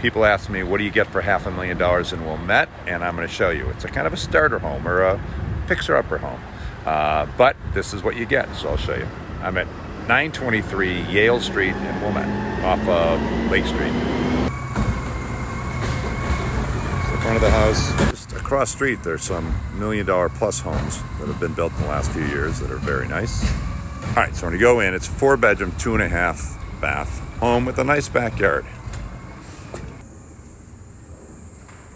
People ask me, what do you get for $500,000 in Wilmette? And I'm going to show you. It's a kind of a starter home or a fixer-upper home. But this is what you get, so I'll show you. I'm at 923 Yale Street in Wilmette, off of Lake Street. It's the front of the house. Just across the street, there's some $1 million plus homes that have been built in the last few years that are very nice. All right, so when you go in, it's a 4-bedroom, 2.5 bath home with a nice backyard.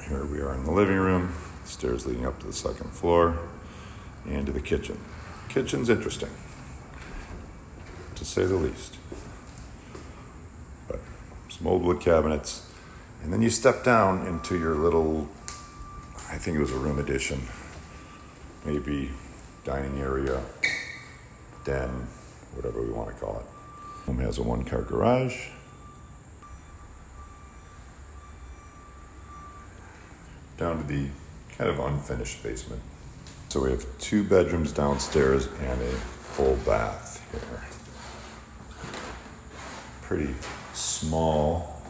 Here we are in the living room, stairs leading up to the second floor and to the kitchen. Kitchen's interesting, to say the least. But some old wood cabinets. And then you step down into your little, I think it was a room addition, maybe dining area, den, whatever we want to call it. Home has a 1-car garage. Down to the kind of unfinished basement. So we have 2 bedrooms downstairs and a full bath here. Pretty small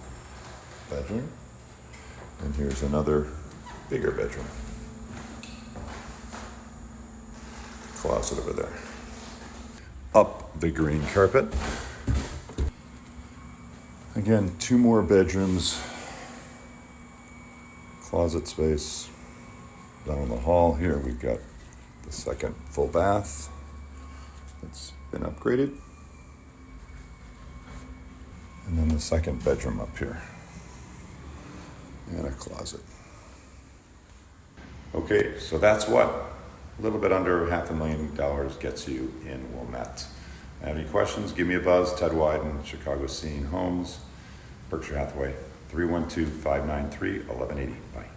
bedroom. And here's another bigger bedroom. Closet over there. Up the green carpet. Again, 2 more bedrooms. Closet space. Down the hall here we've got the second full bath. It's been upgraded. And then the second bedroom up here. And a closet. Okay, so that's what a little bit under $500,000 gets you in Wilmette. Have any questions? Give me a buzz. Ted Widen, Chicago Scene Homes, Berkshire Hathaway, 312-593-1180. Bye.